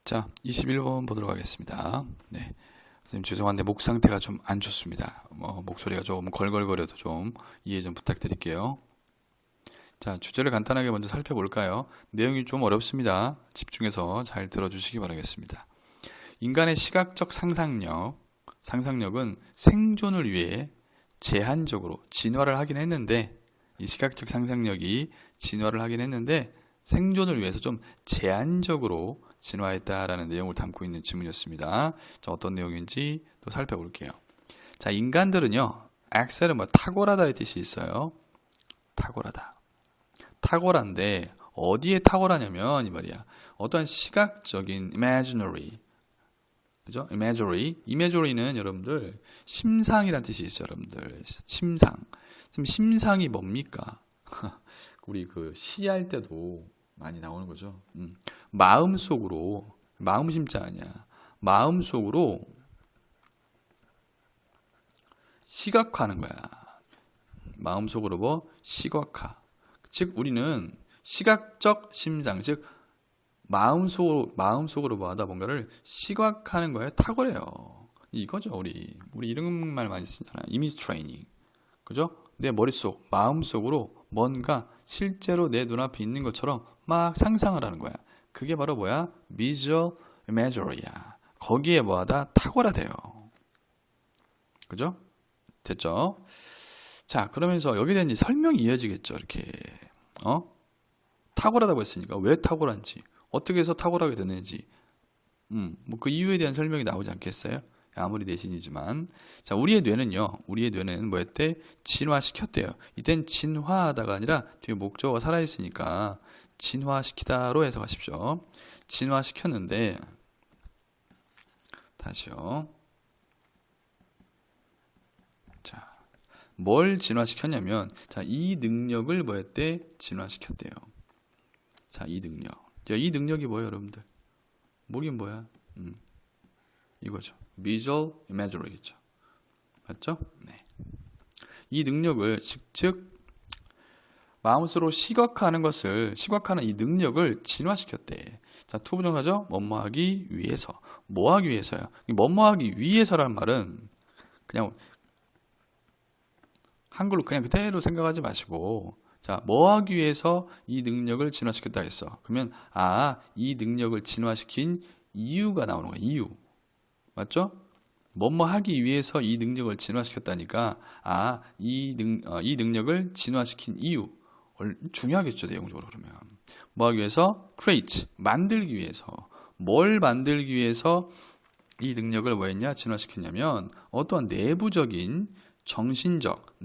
자, 21번 보도록 하겠습니다. 네. 선생님 죄송한데 목 상태가 좀 안 좋습니다. 목소리가 좀 걸걸거려도 좀 이해 좀 부탁드릴게요. 자, 주제를 간단하게 먼저 살펴볼까요? 내용이 좀 어렵습니다. 집중해서 잘 들어주시기 바라겠습니다. 인간의 시각적 상상력은 생존을 위해 제한적으로 진화를 하긴 했는데, 이 시각적 상상력이 진화를 하긴 했는데 생존을 위해서 좀 제한적으로 진화했다라는 내용을 담고 있는 지문이었습니다. 자, 어떤 내용인지 또 살펴볼게요. 자, 인간들은요, 엑셀은 탁월하다의 뜻이 있어요. 탁월한데 어디에 탁월하냐면 이 말이야. 어떠한 시각적인 imaginary, 그죠? imagery는 여러분들 심상이란 뜻이 있어요. 여러분들 심상이 뭡니까? 우리 그 시할 때도 많이 나오는 거죠. 마음속으로, 마음심자 아니야. 마음속으로 시각화하는 거야. 마음속으로 시각화. 즉 우리는 시각적 심상, 즉 마음속으로 뭐하다 뭔가를 시각화하는 거에 탁월해요. 이거죠. 우리 이런 말 많이 쓰잖아. 이미지 트레이닝. 그죠? 내 머릿속, 마음속으로 뭔가 실제로 내 눈앞에 있는 것처럼 막 상상을 하는 거야. 그게 바로 뭐야? visual imagery야. 거기에 뭐하다? 탁월하대요. 그죠? 됐죠? 자, 그러면서 여기에 대한 설명이 이어지겠죠. 이렇게 탁월하다고 했으니까 왜 탁월한지, 어떻게 해서 탁월하게 됐는지, 그 이유에 대한 설명이 나오지 않겠어요? 아무리 내신이지만. 자, 우리의 뇌는 뭐였대? 진화시켰대요. 이땐 진화하다가 아니라 뒤에 목적어가 살아있으니까 진화시키다로 해석하십시오. 진화시켰는데, 다시요. 자, 뭘 진화시켰냐면, 자, 이 능력을 뭐였대? 진화시켰대요. 자, 이 능력. 자, 이 능력이 뭐예요, 여러분들? 뭐긴 뭐야? 이거죠. visual imagery겠죠. 맞죠? 네. 이 능력을 즉 마음으로 시각화하는 이 능력을 진화시켰대. 자, 투부정사죠? 뭐뭐하기 위해서. 뭐하기 위해서요? 이 뭐뭐하기 위해서라는 말은 그냥 한글로 그냥 그대로 생각하지 마시고, 자, 뭐하기 위해서 이 능력을 진화시켰다 했어. 그러면 이 능력을 진화시킨 이유가 나오는 거야. 이유. 맞죠? 뭐뭐 하기 위해서 이 능력을 진화시켰다니까, 이 능력을 진화시킨 이유. 중요하겠죠, 내용적으로. 그러면 뭐 하기 위해서? create, 만들기 위해서. 뭘 만들기 위해서 이 능력을 뭐했냐? 진화시켰냐면 어떠한 내부적인 정신적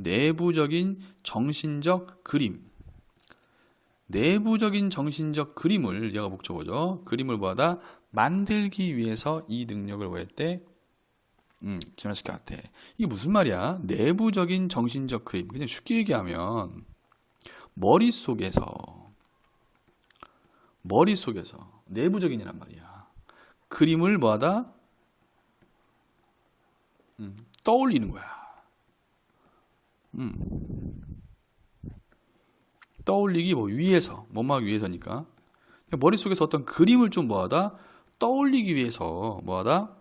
그림, 내부적인 정신적 그림을, 얘가 목적어죠. 그림을 뭐하다? 만들기 위해서 이 능력을 뭐했대? 진화시켰대. 이게 무슨 말이야? 내부적인 정신적 그림. 그냥 쉽게 얘기하면 머릿속에서 내부적인이란 말이야. 그림을 뭐하다? 떠올리는 거야. 떠올리기 위해서, 뭐뭐 위해서니까. 머릿속에서 어떤 그림을 좀 뭐하다? 떠올리기 위해서 뭐하다?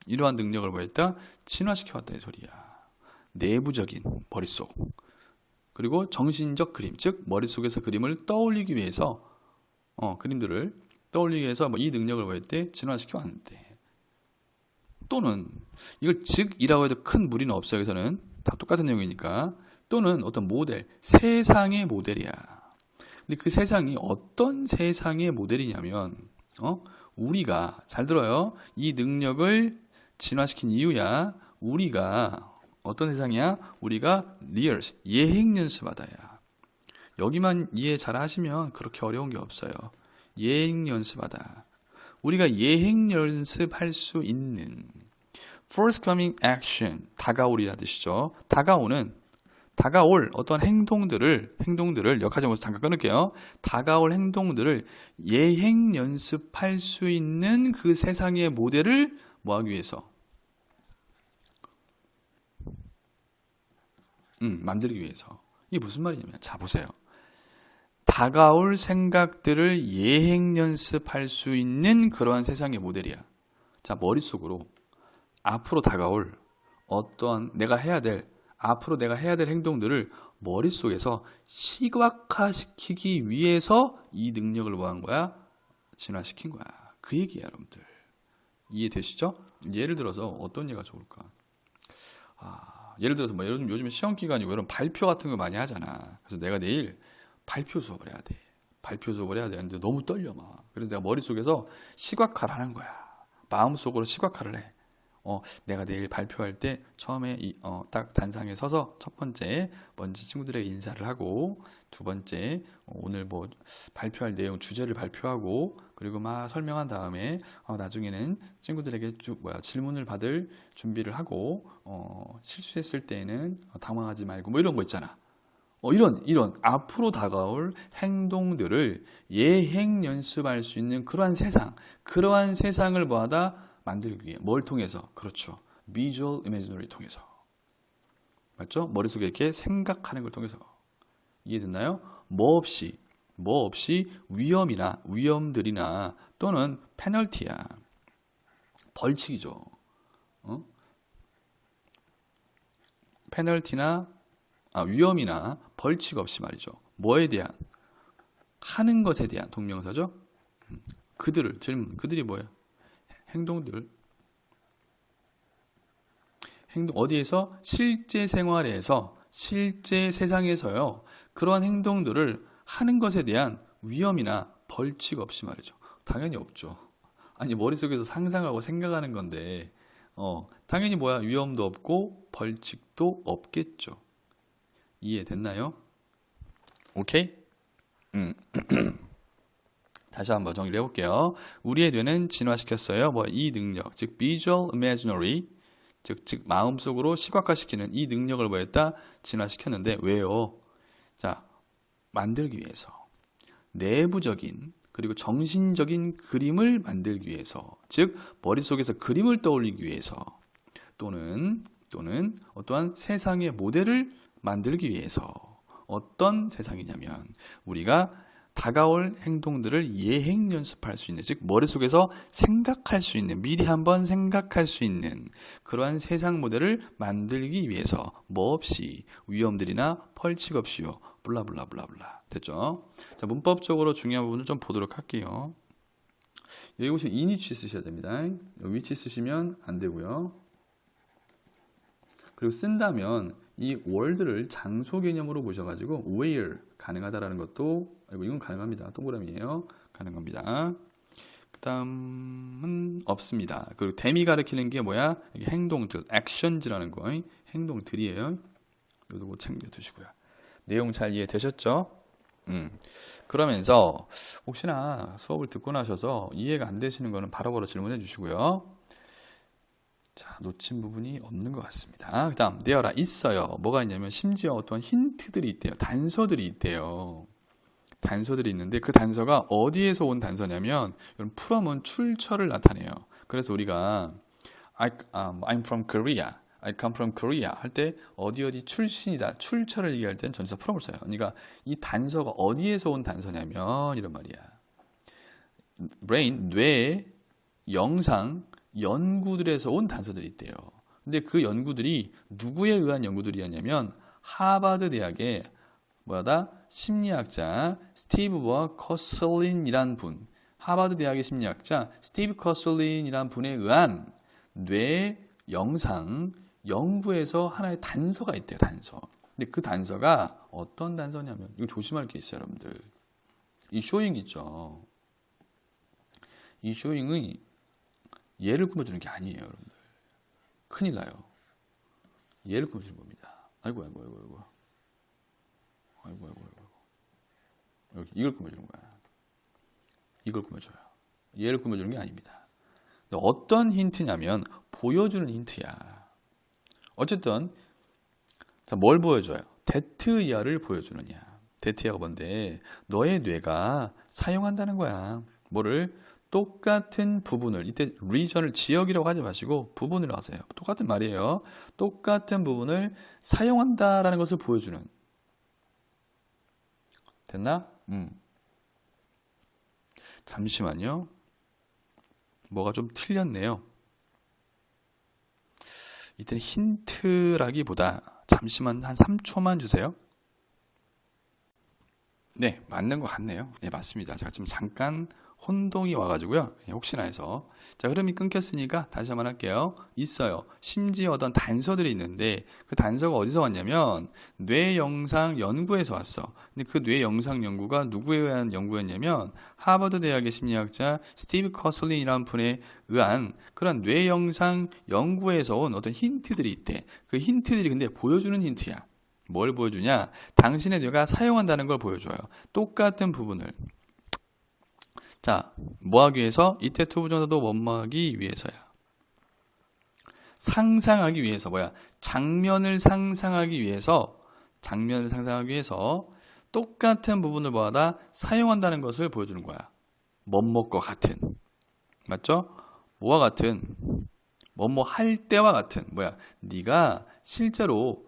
이러한 능력을 뭐했다? 진화시켜왔다 이 소리야. 내부적인 머릿속, 그리고 정신적 그림, 즉 머릿속에서 그림을 떠올리기 위해서 그림들을 떠올리기 위해서 이 능력을 뭐했대? 진화시켜왔는데, 또는 이걸 즉이라고 해도 큰 무리는 없어요. 여기서는 다 똑같은 내용이니까. 또는 어떤 모델, 세상의 모델이야. 근데 그 세상이 어떤 세상의 모델이냐면 우리가, 잘 들어요, 이 능력을 진화시킨 이유야. 우리가 어떤 세상이야? 우리가 리얼스, 예행 연습하다야. 여기만 이해 잘 하시면 그렇게 어려운 게 없어요. 예행 연습하다. 우리가 예행 연습할 수 있는 forthcoming action, 다가올이라는 뜻이죠. 다가올 어떤 행동들을 역하자마자 잠깐 끊을게요. 다가올 행동들을 예행 연습할 수 있는 그 세상의 모델을 뭐하기 위해서? 만들기 위해서. 이게 무슨 말이냐면, 자, 보세요. 다가올 생각들을 예행 연습할 수 있는 그러한 세상의 모델이야. 자, 머릿속으로 앞으로 다가올 어떠한 앞으로 내가 해야 될 행동들을 머릿속에서 시각화시키기 위해서 이 능력을 뭐 한 거야? 진화시킨 거야. 그 얘기야, 여러분들. 이해되시죠? 예를 들어서 어떤 예가 좋을까? 예를 들어서 뭐 요즘 시험 기간이고 이런 발표 같은 거 많이 하잖아. 그래서 내가 내일 발표 수업을 해야 돼. 발표 수업을 해야 되는데 너무 떨려 막. 그래서 내가 머릿속에서 시각화를 하는 거야. 마음속으로 시각화를 해. 내가 내일 발표할 때 처음에 딱 단상에 서서 첫 번째 먼저 친구들에게 인사를 하고, 두 번째 오늘 뭐 발표할 내용 주제를 발표하고, 그리고 막 설명한 다음에 나중에는 친구들에게 질문을 받을 준비를 하고, 실수했을 때에는 당황하지 말고 뭐 이런 거 있잖아. 이런 앞으로 다가올 행동들을 예행 연습할 수 있는 그러한 세상을 뭐하다 만들기 위해 뭘 통해서? 그렇죠. Visual Imaginery 통해서. 맞죠? 머릿속에 이렇게 생각하는 걸 통해서. 이해됐나요? 뭐 없이 위험들이나 또는 페널티야. 벌칙이죠. 페널티나 위험이나 벌칙 없이 말이죠. 뭐에 대한? 하는 것에 대한 동명사죠. 그들이 뭐예요? 행동 어디에서? 실제 생활에서, 실제 세상에서요. 그러한 행동들을 하는 것에 대한 위험이나 벌칙 없이 말이죠. 당연히 없죠. 아니, 머릿속에서 상상하고 생각하는 건데 당연히 뭐야? 위험도 없고 벌칙도 없겠죠. 이해됐나요? 오케이? 다시 한번 정리를 해볼게요. 우리의 뇌는 진화시켰어요. 이 능력, 즉 Visual Imaginery, 즉 마음속으로 시각화시키는 이 능력을 뭐했다? 진화시켰는데 왜요? 자, 만들기 위해서 내부적인 그리고 정신적인 그림을 만들기 위해서, 즉 머릿속에서 그림을 떠올리기 위해서, 또는 어떠한 세상의 모델을 만들기 위해서. 어떤 세상이냐면 우리가 다가올 행동들을 예행 연습할 수 있는, 즉 머릿속에서 생각할 수 있는, 미리 한번 생각할 수 있는 그러한 세상 모델을 만들기 위해서 뭐 없이 위험들이나 벌칙 없이요. 블라블라블라블라. 됐죠? 자, 문법적으로 중요한 부분을 좀 보도록 할게요. 여기 보시면 in which 쓰셔야 됩니다. which 쓰시면 안 되고요. 그리고 쓴다면 이 월드를 장소 개념으로 보셔가지고 where 가능하다라는 것도, 이건 가능합니다. 동그라미예요. 가능합니다. 그 다음은 없습니다. 그리고 댐이 가리키는 게 뭐야? 이게 행동들, actions라는 거, 행동들이에요. 이거 챙겨두시고요. 내용 잘 이해되셨죠? 그러면서 혹시나 수업을 듣고 나셔서 이해가 안 되시는 거는 바로바로 질문해 주시고요. 자, 놓친 부분이 없는 것 같습니다. 그 다음, there라 있어요. 뭐가 있냐면 심지어 어떤 힌트들이 있대요. 단서들이 있대요. 단서들이 있는데 그 단서가 어디에서 온 단서냐면 from은 출처를 나타내요. 그래서 우리가 I'm from Korea, I come from Korea 할 때 어디 출신이다, 출처를 얘기할 때는 전치사 from을 써요. 그러니까 이 단서가 어디에서 온 단서냐면 이런 말이야. brain, 뇌, 영상, 연구들에서 온 단서들이 있대요. 근데 그 연구들이 누구에 의한 연구들이었냐면 하버드 대학의 심리학자 스티브 커슬린이란 분, 하버드 대학의 심리학자 스티브 커슬린이란 분에 의한 뇌 영상 연구에서 하나의 단서가 있대요. 단서. 근데 그 단서가 어떤 단서냐면, 이거 조심할 게 있어요, 여러분들. 이 쇼잉 있죠. 이 쇼잉이 얘를 꾸며주는 게 아니에요, 여러분들. 큰일 나요. 얘를 꾸며주는 겁니다. 아이고. 여기 이걸 꾸며주는 거야. 이걸 꾸며줘요. 얘를 꾸며주는 게 아닙니다. 어떤 힌트냐면 보여주는 힌트야. 어쨌든 자, 뭘 보여줘요? 데트이아를 보여주느냐. 데트이아가 뭔데? 너의 뇌가 사용한다는 거야. 뭐를? 똑같은 부분을, 이때 region을 지역이라고 하지 마시고 부분을 하세요. 똑같은 말이에요. 똑같은 부분을 사용한다라는 것을 보여주는. 됐나? 잠시만요. 뭐가 좀 틀렸네요. 이때는 힌트라기보다 잠시만 한 3초만 주세요. 네, 맞는 것 같네요. 네, 맞습니다. 제가 지금 잠깐 혼동이 와가지고요. 혹시나 해서. 자, 흐름이 끊겼으니까 다시 한번 할게요. 있어요. 심지어 어떤 단서들이 있는데 그 단서가 어디서 왔냐면 뇌 영상 연구에서 왔어. 근데 그 뇌 영상 연구가 누구에 의한 연구였냐면 하버드 대학의 심리학자 스티브 커슬린이라는 분에 의한 그런 뇌 영상 연구에서 온 어떤 힌트들이 있대. 그 힌트들이 근데 보여주는 힌트야. 뭘 보여주냐? 당신의 뇌가 사용한다는 걸 보여줘요. 똑같은 부분을. 자, 뭐 하기 위해서? 이때 투부정사도 뭐뭐 하기 위해서야. 상상하기 위해서 뭐야? 장면을 상상하기 위해서 똑같은 부분을 뭐하다? 사용한다는 것을 보여주는 거야. 뭐뭐과 같은. 맞죠? 뭐와 같은? 뭐뭐 할 때와 같은. 뭐야? 네가 실제로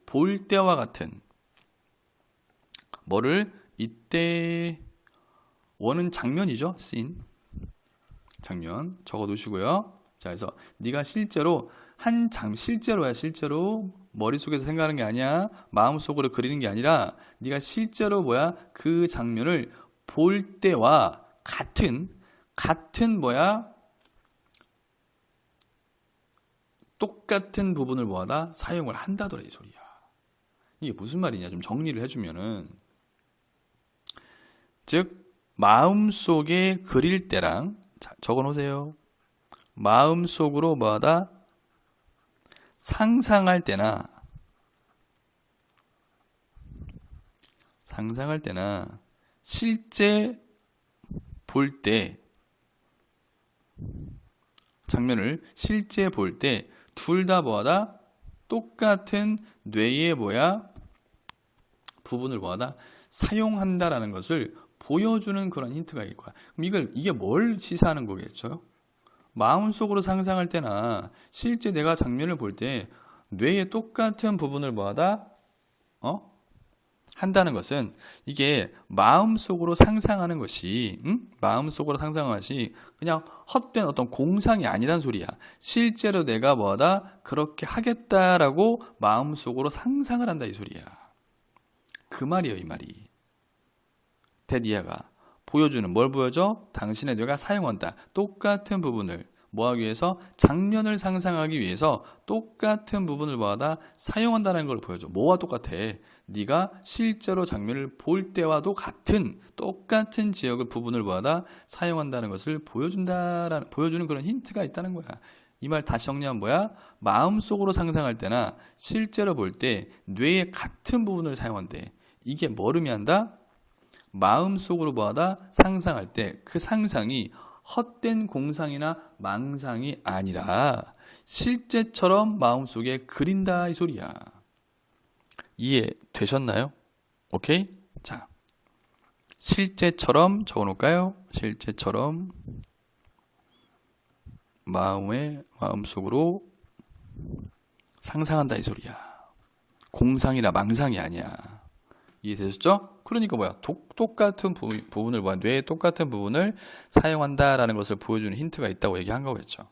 볼 때와 같은. 뭐를? 이때 원은 장면이죠. 씬. 장면 적어 놓으시고요. 자, 그래서 네가 실제로 실제로 머릿속에서 생각하는 게 아니야. 마음속으로 그리는 게 아니라 네가 실제로 뭐야? 그 장면을 볼 때와 같은 뭐야? 똑같은 부분을 뭐하다? 사용을 한다더라 이 소리야. 이게 무슨 말이냐? 좀 정리를 해주면은 즉 마음속에 그릴 때랑 적어놓으세요. 마음속으로 뭐하다? 상상할 때나 실제 볼 때 장면을 실제 볼 때 둘 다 뭐하다? 똑같은 뇌의 뭐야? 부분을 뭐하다? 사용한다라는 것을 보여주는 그런 힌트가 있을 거야. 그럼 이게 뭘 시사하는 거겠죠? 마음속으로 상상할 때나 실제 내가 장면을 볼 때 뇌의 똑같은 부분을 뭐하다? 한다는 것은 이게 마음속으로 상상하는 것이 그냥 헛된 어떤 공상이 아니란 소리야. 실제로 내가 뭐하다? 그렇게 하겠다라고 마음속으로 상상을 한다 이 소리야. 그 말이에요 이 말이. 데디아가 보여주는 뭘 보여줘? 당신의 뇌가 사용한다. 똑같은 부분을 뭐하기 위해서? 장면을 상상하기 위해서 똑같은 부분을 뭐하다? 사용한다는 걸 보여줘. 뭐와 똑같아? 네가 실제로 장면을 볼 때와도 똑같은 지역을 부분을 뭐하다? 사용한다는 것을 보여주는 그런 힌트가 있다는 거야. 이 말 다시 정리하면 뭐야? 마음속으로 상상할 때나 실제로 볼 때 뇌의 같은 부분을 사용한대. 이게 뭘 의미한다? 마음속으로 뭐하다? 상상할 때 그 상상이 헛된 공상이나 망상이 아니라 실제처럼 마음속에 그린다 이 소리야. 이해되셨나요? 오케이? 자, 실제처럼 적어놓을까요? 실제처럼 마음속으로 상상한다 이 소리야. 공상이나 망상이 아니야. 이해되셨죠? 그러니까 뭐야? 똑같은 부분을 뇌의 똑같은 부분을 사용한다라는 것을 보여주는 힌트가 있다고 얘기한 거겠죠.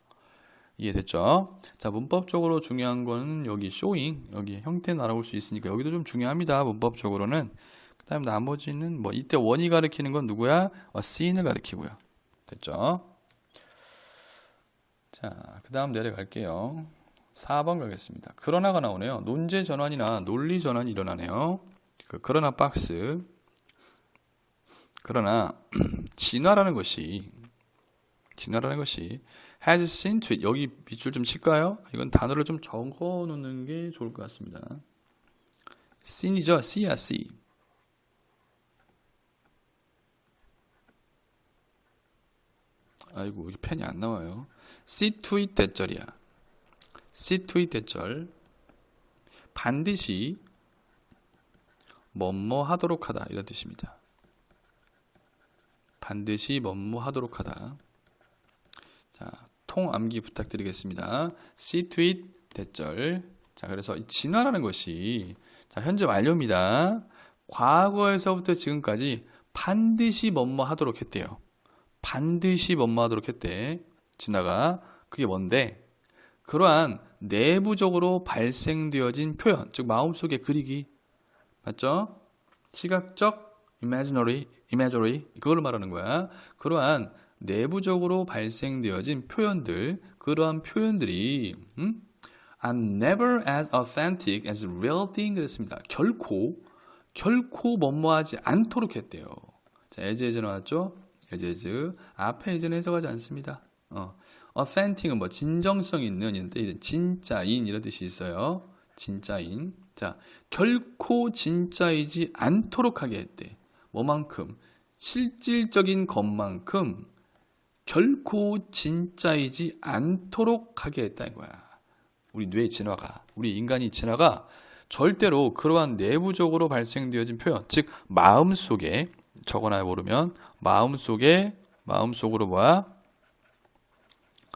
이해됐죠? 자, 문법적으로 중요한 거는 여기 showing, 여기 형태는 알아볼 수 있으니까 여기도 좀 중요합니다. 문법적으로는. 그 다음에 나머지는 이때 원이 가리키는 건 누구야? seen을 가리키고요. 됐죠? 자, 그 다음 내려갈게요. 4번 가겠습니다. 그러나가 나오네요. 논제 전환이나 논리 전환이 일어나네요. 그러나 박스. 그러나 진화라는 것이 has seen to it. 여기 밑줄 좀 칠까요? 이건 단어를 좀 적어 놓는 게 좋을 것 같습니다. seen이죠. C야 C. 아이고 여기 펜이 안 나와요. see to it 대절이야. see to it 대절. 반드시 뭐뭐 하도록 하다 이런 뜻입니다. 반드시 뭐뭐 하도록 하다. 자, 통암기 부탁드리겠습니다. see to it 대절. 자, 그래서 이 진화라는 것이 자, 현재 완료입니다. 과거에서부터 지금까지 반드시 뭐뭐 하도록 했대요. 반드시 뭐뭐 하도록 했대. 진화가. 그게 뭔데? 그러한 내부적으로 발생되어진 표현, 즉 마음속에 그리기. 맞죠? 시각적, imaginary, 그걸 말하는 거야. 그러한 내부적으로 발생되어진 표현들, 그러한 표현들이 are never as authentic as real thing 그랬습니다. 결코 뭐뭐하지 않도록 했대요. 자, as 나왔죠? as 앞에 as는 해석하지 않습니다. authentic은 뭐 진정성 있는 인데 진짜인 이런 뜻이 있어요. 진짜인. 자, 결코 진짜이지 않도록 하게 했대. 뭐만큼? 실질적인 것만큼 결코 진짜이지 않도록 하게 했다 이거야. 우리 뇌 진화가, 우리 인간이 진화가 절대로 그러한 내부적으로 발생되어진 표현, 즉 마음속에 적어놔야 모르면 마음속으로 뭐야?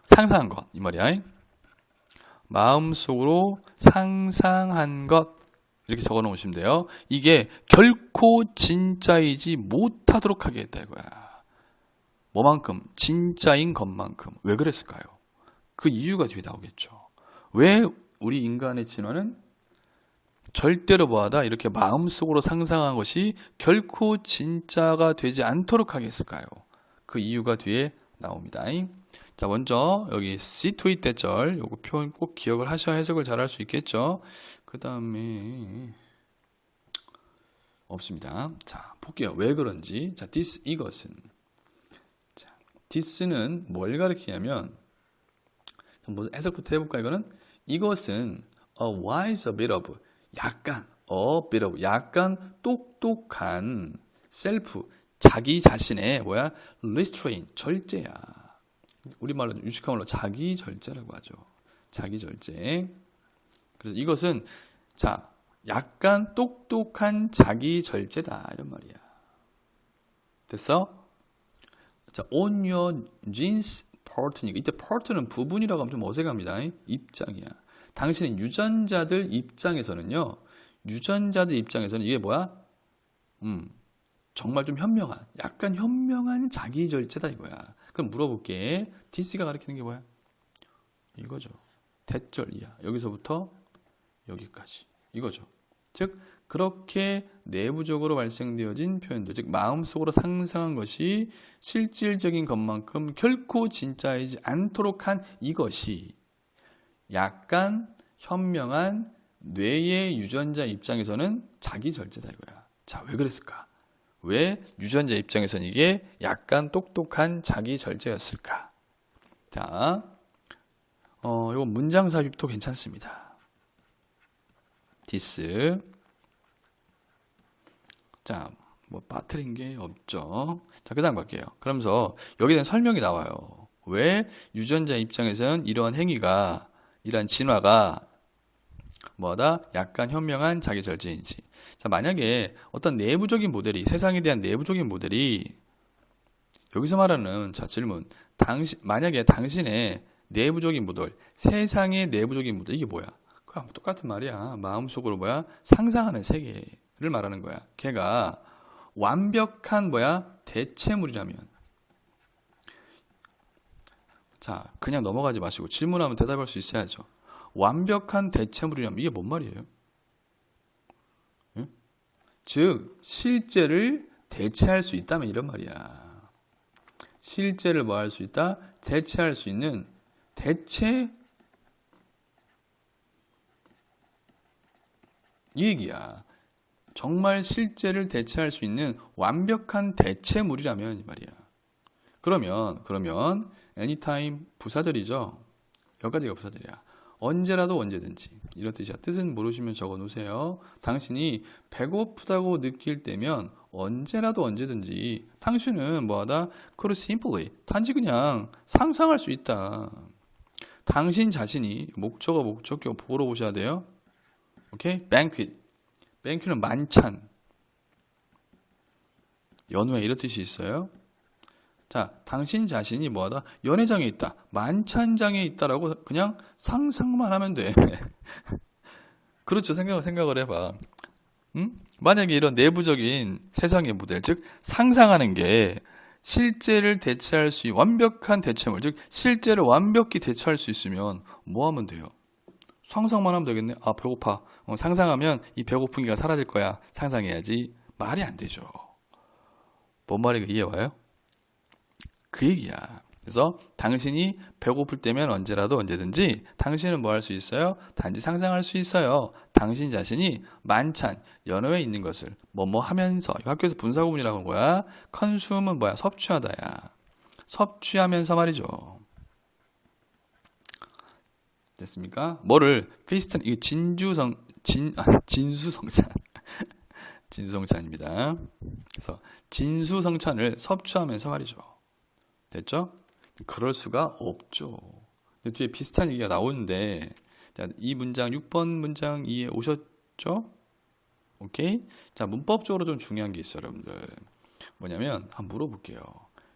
상상한 것 이 말이야. 마음속으로 상상한 것 이렇게 적어 놓으시면 돼요. 이게 결코 진짜이지 못하도록 하게 했다 이거야. 뭐만큼? 진짜인 것만큼. 왜 그랬을까요? 그 이유가 뒤에 나오겠죠. 왜 우리 인간의 진화는 절대로 뭐하다 이렇게 마음속으로 상상한 것이 결코 진짜가 되지 않도록 하게 했을까요? 그 이유가 뒤에 나옵니다. 자, 먼저 여기 see to it 대절 요거 표현 꼭 기억을 하셔야 해석을 잘 할 수 있겠죠. 그 다음에 없습니다. 자, 볼게요. 왜 그런지. 자, this 이것은. 자, this는 뭘 가리키냐면 뭐 해석부터 해볼까 이거는 이것은 a wise bit of 약간 똑똑한 self 자기 자신의 뭐야 restraint 절제야. 우리말로 유식한 말로 자기 절제라고 하죠. 자기 절제. 그래서 이것은 자 약간 똑똑한 자기 절제다 이런 말이야. 됐어? 자, on your jeans part니까 이때 part는 부분이라고 하면 좀 어색합니다. 입장이야. 당신의 유전자들 입장에서는요. 유전자들 입장에서는 이게 뭐야? 정말 좀 약간 현명한 자기 절제다 이거야. 그럼 물어볼게. this가 가리키는 게 뭐야? 이거죠. 대절이야. 여기서부터 여기까지. 이거죠. 즉 그렇게 내부적으로 발생되어진 표현들, 즉 마음속으로 상상한 것이 실질적인 것만큼 결코 진짜이지 않도록 한 이것이 약간 현명한 뇌의 유전자 입장에서는 자기 절제다 이거야. 자, 왜 그랬을까? 왜 유전자 입장에서는 이게 약간 똑똑한 자기 절제였을까? 자, 이거 문장 삽입도 괜찮습니다. this. 자, 뭐 빠뜨린 게 없죠. 자, 그 다음 갈게요. 그러면서 여기에 대한 설명이 나와요. 왜 유전자 입장에서는 이러한 행위가, 이러한 진화가 뭐다? 약간 현명한 자기 절제인지. 자, 만약에 어떤 내부적인 모델이, 세상에 대한 내부적인 모델이, 여기서 말하는, 자, 질문. 만약에 당신의 내부적인 모델, 세상의 내부적인 모델, 이게 뭐야? 그거 똑같은 말이야. 마음속으로 뭐야? 상상하는 세계를 말하는 거야. 걔가 완벽한 뭐야? 대체물이라면. 자, 그냥 넘어가지 마시고 질문하면 대답할 수 있어야죠. 완벽한 대체물이라면 이게 뭔 말이에요? 예? 즉 실제를 대체할 수 있다면 이런 말이야. 실제를 뭐 할 수 있다? 대체할 수 있는 대체 이 얘기야. 정말 실제를 대체할 수 있는 완벽한 대체물이라면 이 말이야. 그러면 anytime 부사절이죠. 여기까지가 부사절이야. 언제라도 언제든지 이런 뜻이야. 뜻은 모르시면 적어 놓으세요. 당신이 배고프다고 느낄 때면 언제라도 언제든지 당신은 뭐하다? 그걸 simply 단지 그냥 상상할 수 있다. 당신 자신이 목적어 보러 보셔야 돼요. 오케이? banquet는 만찬, 연회 이런 뜻이 있어요. 자, 당신 자신이 뭐하다? 연회장에 있다, 만찬장에 있다라고 그냥 상상만 하면 돼. 그렇죠. 생각을 해봐. 응? 만약에 이런 내부적인 세상의 모델, 즉 상상하는 게 실제를 대체할 수 있는 완벽한 대체물, 즉 실제를 완벽히 대체할 수 있으면 뭐 하면 돼요? 상상만 하면 되겠네. 아, 배고파. 상상하면 이 배고픈 게가 사라질 거야. 상상해야지. 말이 안 되죠. 뭔 말인가 이해 와요? 그 얘기야. 그래서 당신이 배고플 때면 언제라도 언제든지 당신은 뭐 할 수 있어요? 단지 상상할 수 있어요. 당신 자신이 만찬, 연어에 있는 것을 뭐뭐 하면서, 이거 학교에서 분사구문이라고 하는 거야. 컨숨은 뭐야? 섭취하다야. 섭취하면서 말이죠. 됐습니까? 뭐를 피스턴, 이거 진수성찬 진수성찬입니다. 그래서 진수성찬을 섭취하면서 말이죠. 됐죠? 그럴 수가 없죠. 근데 뒤에 비슷한 얘기가 나오는데, 자, 이 문장 6번 문장 이해 오셨죠? 오케이? 자, 문법적으로 좀 중요한 게 있어요, 여러분들. 뭐냐면 한번 물어볼게요.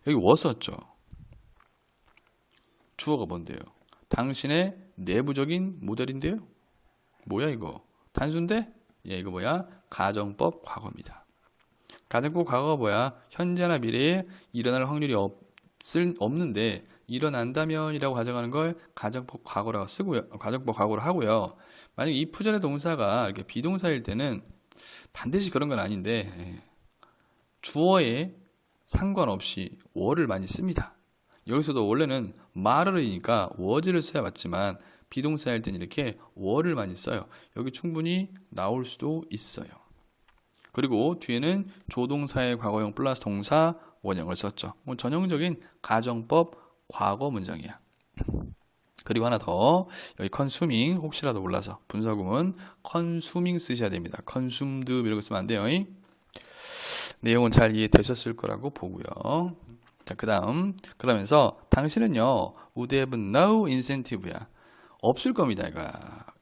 여기 was었죠? 주어가 뭔데요? 당신의 내부적인 모델인데요? 뭐야 이거? 단수인데? 예, 이거 뭐야? 가정법 과거입니다. 가정법 과거가 뭐야? 현재나 미래에 일어날 확률이 없는데 일어난다면이라고 가정하는 걸 가정법 과거라고 쓰고요. 가정법 과거로 하고요. 만약 이 부절의 동사가 이렇게 비동사일 때는 반드시 그런 건 아닌데 주어에 상관없이 were 많이 씁니다. 여기서도 원래는 마르르니까 was를 써야 맞지만 비동사일 때는 이렇게 were를 많이 써요. 여기 충분히 나올 수도 있어요. 그리고 뒤에는 조동사의 과거형 플러스 동사 원형을 썼죠. 뭐 전형적인 가정법 과거 문장이야. 그리고 하나 더, 여기 consuming 혹시라도 몰라서 분사구문 consuming 쓰셔야 됩니다. consumed 이렇게 쓰면 안 돼요. 내용은 잘 이해되셨을 거라고 보고요. 자, 그 다음 그러면서 당신은요 would have no incentive야. 없을 겁니다.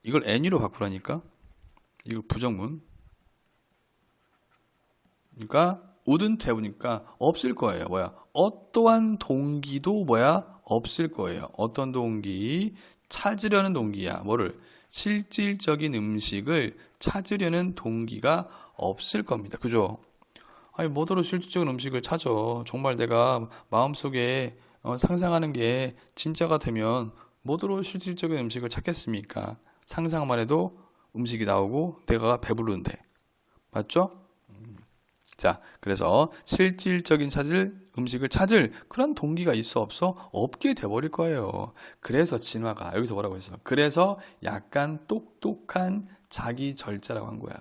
이걸 any로 바꾸라니까. 이거 부정문. 그러니까 wouldn't have니까 없을 거예요. 뭐야? 어떠한 동기도 뭐야? 없을 거예요. 어떤 동기? 찾으려는 동기야. 뭐를? 실질적인 음식을 찾으려는 동기가 없을 겁니다. 그죠? 아니 뭐더러 실질적인 음식을 찾아. 정말 내가 마음속에 상상하는 게 진짜가 되면 뭐더러 실질적인 음식을 찾겠습니까? 상상만 해도 음식이 나오고 내가 배부른데. 맞죠? 자, 그래서 실질적인 음식을 찾을 그런 동기가 있어 없어? 없게 돼버릴 거예요. 그래서 진화가 여기서 뭐라고 했어? 그래서 약간 똑똑한 자기 절제라고 한 거야.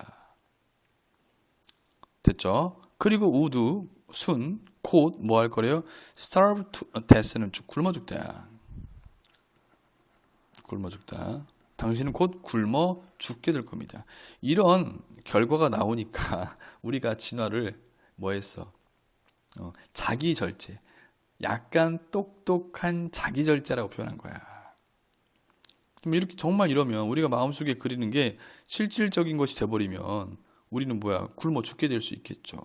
됐죠? 그리고 would, soon, 곧 뭐 할 거래요? starve to death는 굶어 죽다. 굶어 죽다. 당신은 곧 굶어 죽게 될 겁니다. 이런 결과가 나오니까 우리가 진화를 뭐 했어? 자기 절제. 약간 똑똑한 자기 절제라고 표현한 거야. 이렇게 정말 이러면 우리가 마음속에 그리는 게 실질적인 것이 돼버리면 우리는 뭐야? 굶어 죽게 될 수 있겠죠.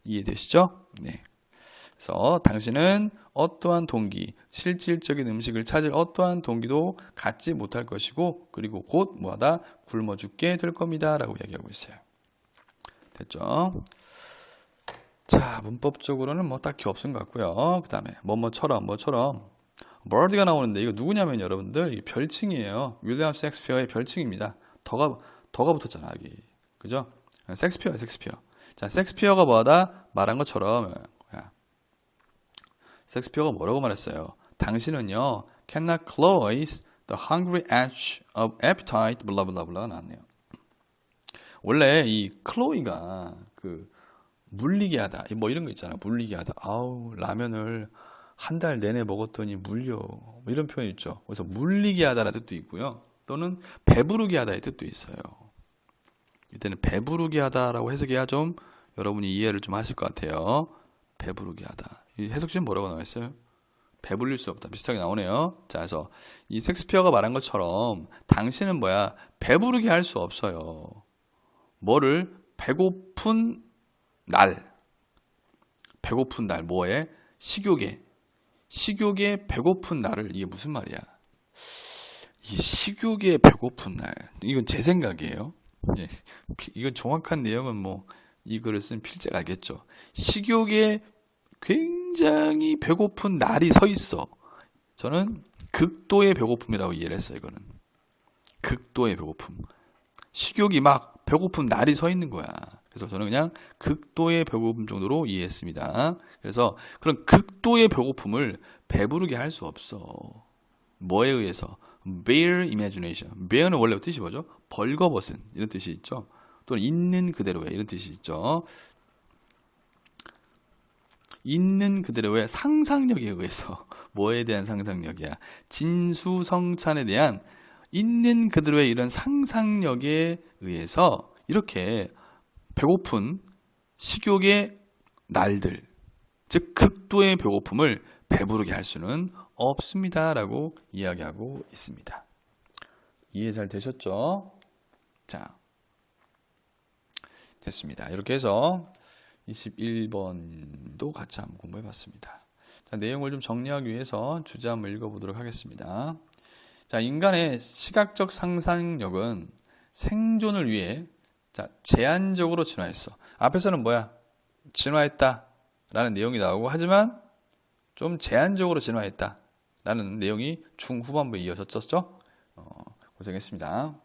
이해되시죠? 네. 그래서 당신은 어떠한 동기, 실질적인 음식을 찾을 어떠한 동기도 갖지 못할 것이고, 그리고 곧 뭐하다? 굶어 죽게 될 겁니다. 라고 이야기하고 있어요. 됐죠? 자, 문법적으로는 뭐 딱히 없은 것 같고요. 그 다음에 뭐처럼 버디가 나오는데 이거 누구냐면 여러분들 이 별칭이에요. 윌리엄 셰익스피어의 별칭입니다. 더가 붙었잖아 여기. 그죠? 셰익스피어. 자, 셰익스피어가 뭐하다? 말한 것처럼 셰익스피어가 뭐라고 말했어요? 당신은요 cannot close the hungry edge of appetite 블라블라블라가 나왔네요. 원래 이 클로이가 그 물리게 하다 뭐 이런 거 있잖아. 물리게 하다. 아우 라면을 한 달 내내 먹었더니 물려. 뭐 이런 표현이 있죠. 그래서 물리게 하다라는 뜻도 있고요. 또는 배부르게 하다의 뜻도 있어요. 이때는 배부르게 하다라고 해석해야 좀 여러분이 이해를 좀 하실 것 같아요. 배부르게 하다. 이 해석지는 뭐라고 나와 있어요? 배불릴 수 없다. 비슷하게 나오네요. 자, 그래서 이 셰익스피어가 말한 것처럼 당신은 뭐야? 배부르게 할 수 없어요. 뭐를? 배고픈 날. 배고픈 날. 뭐에? 식욕에 배고픈 날을. 이게 무슨 말이야? 이 식욕에 배고픈 날. 이건 제 생각이에요. 예, 이건 정확한 내용은 뭐 이 글을 쓴 필자가 알겠죠. 식욕에 굉장히 배고픈 날이 서 있어. 저는 극도의 배고픔이라고 이해를 했어요. 이거는 극도의 배고픔. 식욕이 막 배고픈 날이 서 있는 거야. 그래서 저는 그냥 극도의 배고픔 정도로 이해했습니다. 그래서 그런 극도의 배고픔을 배부르게 할 수 없어. 뭐에 의해서? bare imagination. bare는 원래 뜻이 뭐죠? 벌거벗은 이런 뜻이 있죠. 또는 있는 그대로의 이런 뜻이 있죠. 있는 그대로의 상상력에 의해서 뭐에 대한 상상력이야? 진수성찬에 대한 있는 그대로의 이런 상상력에 의해서 이렇게 배고픈 식욕의 날들, 즉 극도의 배고픔을 배부르게 할 수는 없습니다라고 이야기하고 있습니다. 이해 잘 되셨죠? 자, 됐습니다. 이렇게 해서 21번도 같이 한번 공부해 봤습니다. 자, 내용을 좀 정리하기 위해서 주제 한번 읽어보도록 하겠습니다. 자, 인간의 시각적 상상력은 생존을 위해 제한적으로 진화했어. 앞에서는 뭐야? 진화했다 라는 내용이 나오고, 하지만 좀 제한적으로 진화했다 라는 내용이 중후반부에 이어서 썼죠. 고생했습니다.